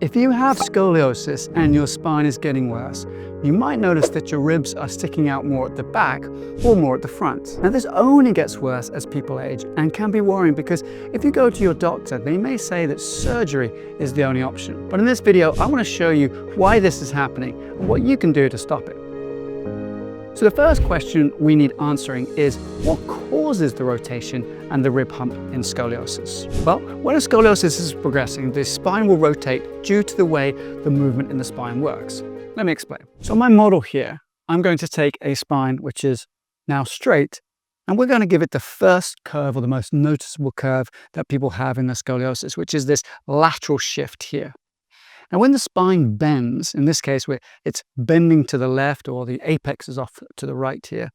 If you have scoliosis and your spine is getting worse, you might notice that your ribs are sticking out more at the back or more at the front. Now this only gets worse as people age and can be worrying because if you go to your doctor, they may say that surgery is the only option. But in this video, I want to show you why this is happening and what you can do to stop it. So the first question we need answering is what causes the rotation and the rib hump in scoliosis? Well, when a scoliosis is progressing, the spine will rotate due to the way the movement in the spine works. Let me explain. So on my model here, I'm going to take a spine which is now straight, and we're going to give it the first curve or the most noticeable curve that people have in their scoliosis, which is this lateral shift here. Now, when the spine bends, in this case where it's bending to the left or the apex is off to the right here,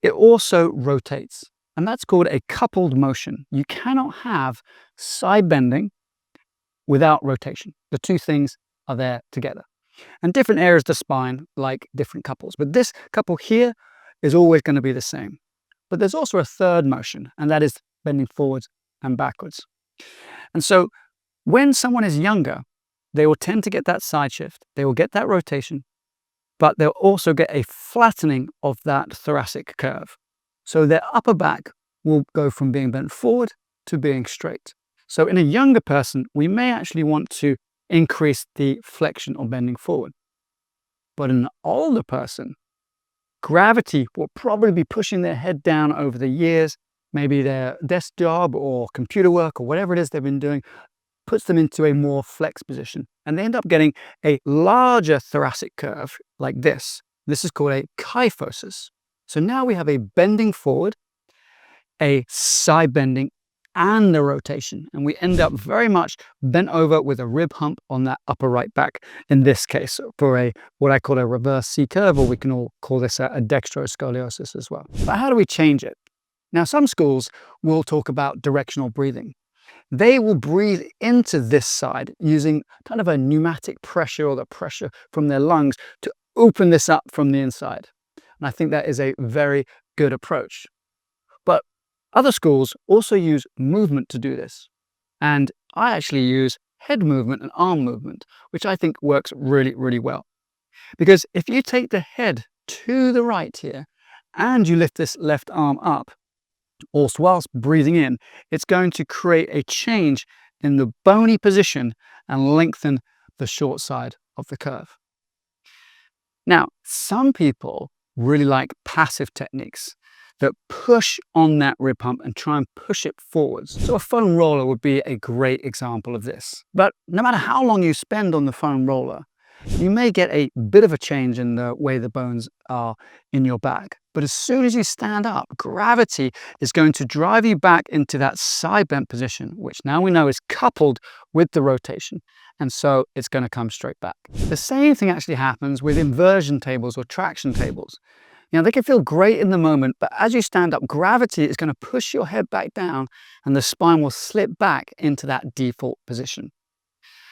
it also rotates. And that's called a coupled motion. You cannot have side bending without rotation. The two things are there together. And different areas of the spine like different couples. But this couple here is always going to be the same. But there's also a third motion, and that is bending forwards and backwards. And so when someone is younger, they will tend to get that side shift, they will get that rotation, but they'll also get a flattening of that thoracic curve. So their upper back will go from being bent forward to being straight. So in a younger person, we may actually want to increase the flexion or bending forward. But in an older person, gravity will probably be pushing their head down over the years, maybe their desk job or computer work or whatever it is they've been doing, puts them into a more flexed position. And they end up getting a larger thoracic curve like this. This is called a kyphosis. So now we have a bending forward, a side bending, and the rotation. And we end up very much bent over with a rib hump on that upper right back, in this case, for what I call a reverse C curve, or we can all call this a dextroscoliosis as well. But how do we change it? Now, some schools will talk about directional breathing. They will breathe into this side using kind of a pneumatic pressure or the pressure from their lungs to open this up from the inside. And I think that is a very good approach. But other schools also use movement to do this. And I actually use head movement and arm movement, which I think works really, really well. Because if you take the head to the right here and you lift this left arm up, also whilst breathing in, it's going to create a change in the bony position and lengthen the short side of the curve. Now, some people really like passive techniques that push on that rib hump and try and push it forwards. So a foam roller would be a great example of this. But no matter how long you spend on the foam roller, you may get a bit of a change in the way the bones are in your back. But as soon as you stand up, gravity is going to drive you back into that side bent position, which now we know is coupled with the rotation. And so it's going to come straight back. The same thing actually happens with inversion tables or traction tables. You know, they can feel great in the moment, but as you stand up, gravity is going to push your head back down and the spine will slip back into that default position.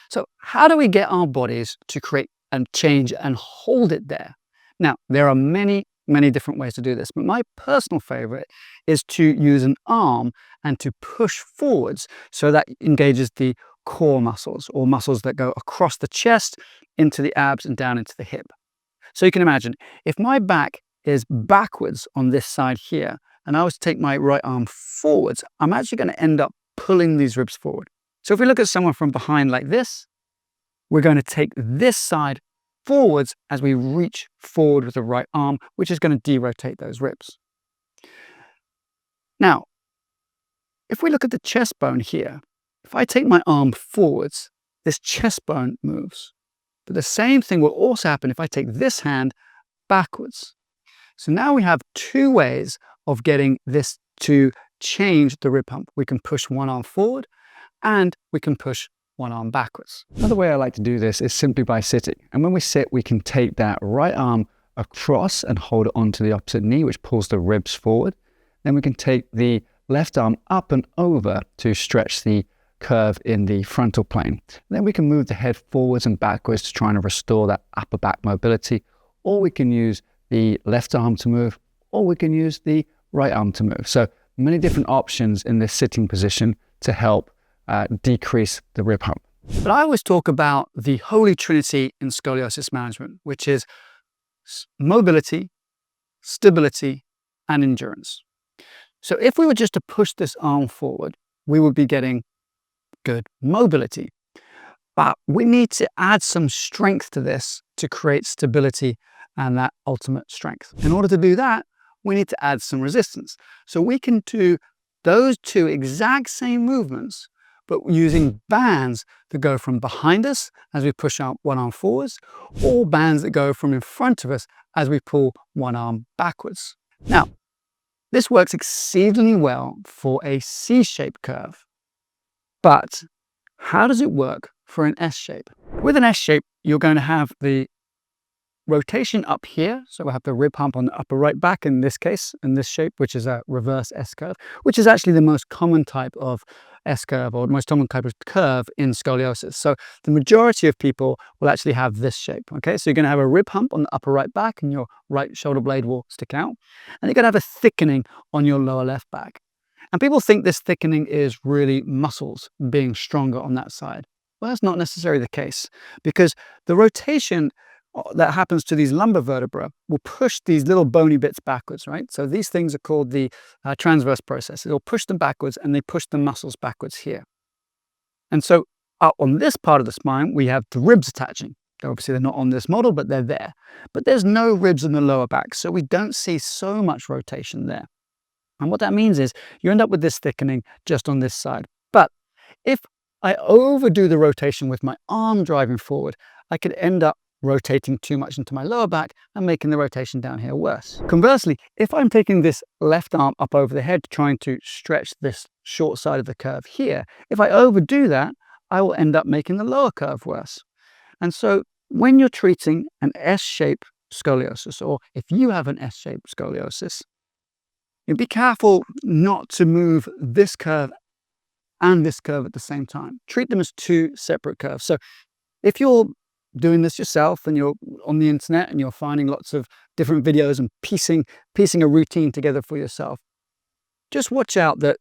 So how do we get our bodies to create and change and hold it there? Now, there are many different ways to do this, but my personal favorite is to use an arm and to push forwards so that engages the core muscles or muscles that go across the chest into the abs and down into the hip. So you can imagine if my back is backwards on this side here and I was to take my right arm forwards, I'm actually going to end up pulling these ribs forward. So if we look at someone from behind like this, we're going to take this side forwards as we reach forward with the right arm, which is going to derotate those ribs. Now, if we look at the chest bone here, if I take my arm forwards, this chest bone moves. But the same thing will also happen if I take this hand backwards. So now we have two ways of getting this to change the rib hump. We can push one arm forward and we can push one arm backwards. Another way I like to do this is simply by sitting. And when we sit, we can take that right arm across and hold it onto the opposite knee, which pulls the ribs forward. Then we can take the left arm up and over to stretch the curve in the frontal plane. Then we can move the head forwards and backwards to try and restore that upper back mobility. Or we can use the left arm to move, or we can use the right arm to move. So many different options in this sitting position to help decrease the rib hump. But I always talk about the holy trinity in scoliosis management, which is mobility, stability, and endurance. So if we were just to push this arm forward, we would be getting good mobility. But we need to add some strength to this to create stability and that ultimate strength. In order to do that, we need to add some resistance. So we can do those two exact same movements, but using bands that go from behind us as we push out one arm forwards, or bands that go from in front of us as we pull one arm backwards. Now, this works exceedingly well for a C-shaped curve, but how does it work for an S shape? With an S shape, you're going to have the rotation up here. So we'll have the rib hump on the upper right back in this case, in this shape, which is a reverse S curve, which is actually the most common type of S curve or the most common type of curve in scoliosis. So the majority of people will actually have this shape. Okay, so you're going to have a rib hump on the upper right back and your right shoulder blade will stick out. And you're going to have a thickening on your lower left back. And people think this thickening is really muscles being stronger on that side. Well, that's not necessarily the case, because the rotation that happens to these lumbar vertebrae will push these little bony bits backwards, right? So these things are called the transverse process. It'll push them backwards and they push the muscles backwards here. And so on this part of the spine, we have the ribs attaching. Obviously, they're not on this model, but they're there. But there's no ribs in the lower back, so we don't see so much rotation there. And what that means is you end up with this thickening just on this side. But if I overdo the rotation with my arm driving forward, I could end up rotating too much into my lower back and making the rotation down here worse. Conversely, if I'm taking this left arm up over the head, trying to stretch this short side of the curve here, if I overdo that, I will end up making the lower curve worse. And so when you're treating an S-shaped scoliosis, or if you have an S-shaped scoliosis, be careful not to move this curve and this curve at the same time. Treat them as two separate curves. So if you're doing this yourself and you're on the internet and you're finding lots of different videos and piecing a routine together for yourself, just watch out that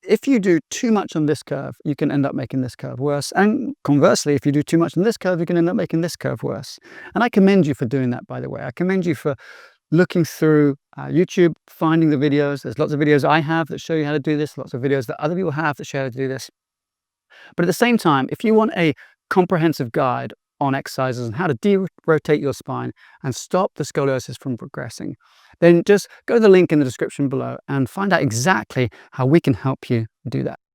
if you do too much on this curve, you can end up making this curve worse. And conversely, if you do too much on this curve, you can end up making this curve worse. And I commend you for doing that, by the way. I commend you for looking through YouTube, finding the videos. There's lots of videos I have that show you how to do this, lots of videos that other people have that show you how to do this. But at the same time, if you want a comprehensive guide on exercises and how to de-rotate your spine and stop the scoliosis from progressing, then just go to the link in the description below and find out exactly how we can help you do that.